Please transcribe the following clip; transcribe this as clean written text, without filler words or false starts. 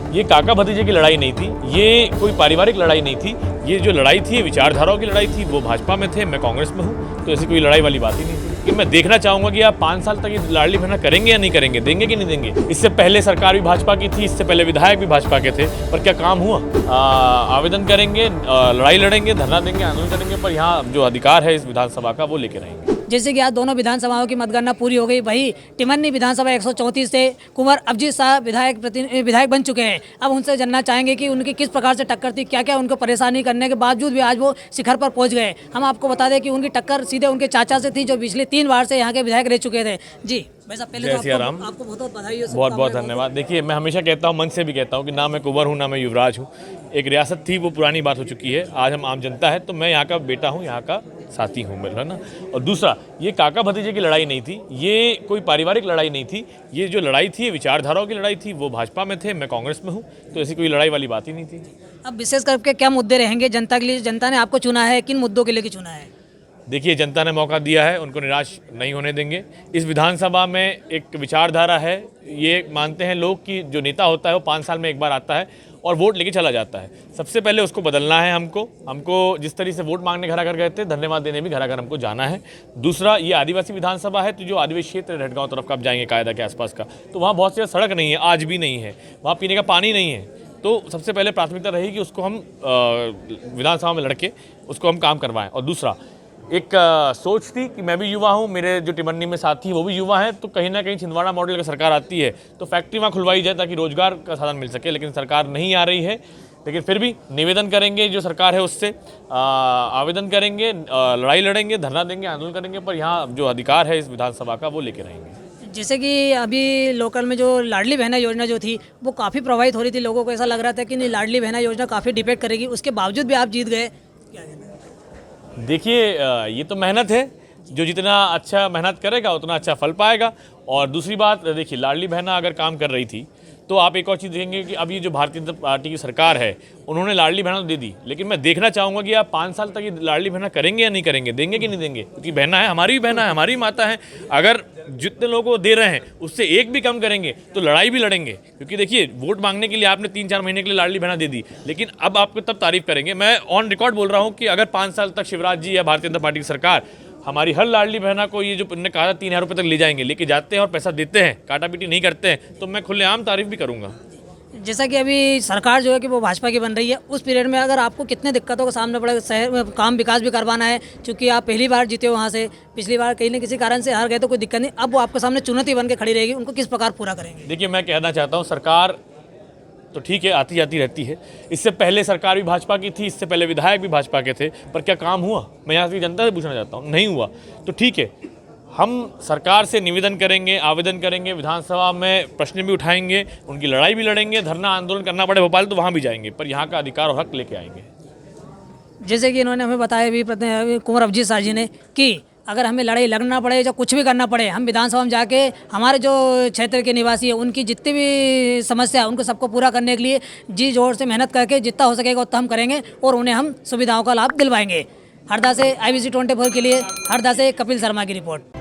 ये काका भतीजे की लड़ाई नहीं थी, ये कोई पारिवारिक लड़ाई नहीं थी। ये जो लड़ाई थी विचारधाराओं की लड़ाई थी। वो भाजपा में थे, मैं कांग्रेस में हूँ, तो ऐसी कोई लड़ाई वाली बात ही नहीं थी। कि मैं देखना चाहूँगा कि आप 5 साल तक ये लाडली बहना करेंगे या नहीं करेंगे, देंगे कि नहीं देंगे। इससे पहले सरकार भी भाजपा की थी, इससे पहले विधायक भी भाजपा के थे, पर क्या काम हुआ? आवेदन करेंगे, लड़ाई लड़ेंगे, धरना देंगे, आंदोलन करेंगे, पर यहाँ जो अधिकार है इस विधानसभा का वो लेके रहेंगे। जैसे कि आज दोनों विधानसभाओं की मतगणना पूरी हो गई, वही टिमरनी विधानसभा 134 से कुंवर अफजीत साहब विधायक बन चुके हैं। अब उनसे जानना चाहेंगे कि उनकी किस प्रकार से टक्कर थी, क्या क्या उनको परेशानी करने के बावजूद भी आज वो शिखर पर पहुंच गए। हम आपको बता दें कि उनकी टक्कर सीधे उनके चाचा से थी, जो पिछले 3 बार से यहाँ के विधायक रह चुके थे। जी वैसा पहले तो आपको बहुत बहुत बधाई हो, बहुत बहुत धन्यवाद। देखिए, मैं हमेशा कहता हूँ, मन से भी कहता हूँ कि ना मैं कुंवर हूँ ना मैं युवराज हूँ। एक रियासत थी, वो पुरानी बात हो चुकी है। आज हम आम जनता है, तो मैं यहाँ का बेटा हूँ, यहाँ का साथी हूँ, है ना। और दूसरा, ये काका भतीजे की लड़ाई नहीं थी, ये कोई पारिवारिक लड़ाई नहीं थी। ये जो लड़ाई थी विचारधाराओं की लड़ाई थी। वो भाजपा में थे, मैं कांग्रेस में हूँ, तो ऐसी कोई लड़ाई वाली बात ही नहीं थी। अब विशेष करके क्या मुद्दे रहेंगे जनता के लिए? जनता ने आपको चुना है, किन मुद्दों के लिए चुना है? देखिए, जनता ने मौका दिया है, उनको निराश नहीं होने देंगे। इस विधानसभा में एक विचारधारा है। ये मानते हैं लोग कि जो नेता होता है वो 5 साल में एक बार आता है और वोट लेके चला जाता है। सबसे पहले उसको बदलना है। हमको जिस तरीके से वोट मांगने घर घर गए थे, धन्यवाद देने भी घर घर हमको जाना है। दूसरा, ये आदिवासी विधानसभा है, तो जो आदिवासी क्षेत्र है रेडगांव तरफ का आप जाएंगे, कायदा के आसपास का, तो वहाँ बहुत सी सड़क नहीं है, आज भी नहीं है, वहाँ पीने का पानी नहीं है। तो सबसे पहले प्राथमिकता रहेगी कि उसको हम विधानसभा में लड़के उसको हम काम करवाएं। और दूसरा, एक सोच थी कि मैं भी युवा हूँ, मेरे जो टिमरनी में साथी वो भी युवा हैं, तो कहीं ना कहीं छिंदवाड़ा मॉडल का सरकार आती है तो फैक्ट्री वहाँ खुलवाई जाए ताकि रोजगार का साधन मिल सके। लेकिन सरकार नहीं आ रही है। लेकिन फिर भी निवेदन करेंगे जो सरकार है उससे, आवेदन करेंगे, लड़ाई लड़ेंगे, धरना देंगे, आंदोलन करेंगे, पर यहाँ जो अधिकार है इस विधानसभा का वो लेके रहेंगे। जैसे कि अभी लोकल में जो लाडली बहना योजना जो थी वो काफ़ी प्रभावित हो रही थी, लोगों को ऐसा लग रहा था कि नहीं, लाडली बहना योजना काफ़ी डिपेंड करेगी, उसके बावजूद भी आप जीत गए, क्या कहना है? देखिए, ये तो मेहनत है। जो जितना अच्छा मेहनत करेगा उतना अच्छा फल पाएगा। और दूसरी बात, देखिए, लाडली बहना अगर काम कर रही थी तो आप एक और चीज़ देखेंगे कि अब ये जो भारतीय जनता पार्टी की सरकार है, उन्होंने लाडली बहना तो दे दी, लेकिन मैं देखना चाहूँगा कि आप 5 साल तक ये लाडली बहना करेंगे या नहीं करेंगे, देंगे कि नहीं देंगे। क्योंकि बहना है, हमारी भी बहना है, हमारी माता है। अगर जितने लोगों को दे रहे हैं उससे एक भी कम करेंगे तो लड़ाई भी लड़ेंगे। क्योंकि देखिए, वोट मांगने के लिए आपने 3-4 महीने के लिए लाडली बहना दे दी, लेकिन अब आपको तब तारीफ करेंगे। मैं ऑन रिकॉर्ड बोल रहा हूँ कि अगर 5 साल तक शिवराज जी या भारतीय जनता पार्टी की सरकार हमारी हर लाडली बहना को, ये जो उन्होंने कहा था 3000 रुपये तक ले जाएंगे, लेके जाते हैं और पैसा देते हैं, काटा पीटी नहीं करते हैं, तो मैं खुलेआम तारीफ भी करूँगा। जैसा कि अभी सरकार जो है कि वो भाजपा की बन रही है, उस पीरियड में अगर आपको कितने दिक्कतों का सामना पड़ेगा, शहर में काम विकास भी करवाना है, क्योंकि आप पहली बार जीते हो वहाँ से, पिछली बार कहीं न किसी कारण से हार गए तो कोई दिक्कत नहीं, अब वो आपके सामने चुनौती बन के खड़ी रहेगी, उनको किस प्रकार पूरा करेंगे? देखिए, मैं कहना चाहता हूँ, सरकार तो ठीक है, आती जाती रहती है। इससे पहले सरकार भी भाजपा की थी, इससे पहले विधायक भी भाजपा के थे, पर क्या काम हुआ? मैं यहाँ की जनता से पूछना चाहता हूँ, नहीं हुआ। तो ठीक है, हम सरकार से निवेदन करेंगे, आवेदन करेंगे, विधानसभा में प्रश्न भी उठाएंगे, उनकी लड़ाई भी लड़ेंगे, धरना आंदोलन करना पड़े भोपाल तो वहाँ भी जाएंगे, पर यहाँ का अधिकार और हक लेके आएंगे। जैसे कि इन्होंने हमें बताया भी कुंवर अफजीत साहब जी ने कि अगर हमें लड़ाई लड़ना पड़े या कुछ भी करना पड़े, हम विधानसभा में जाके हमारे जो क्षेत्र के निवासी हैं उनकी जितनी भी समस्या है उनको सबको पूरा करने के लिए जी जोर से मेहनत करके जितना हो सकेगा उतना हम करेंगे और उन्हें हम सुविधाओं का लाभ दिलवाएंगे। हरदा से IBC 24 के लिए हरदा से कपिल शर्मा की रिपोर्ट।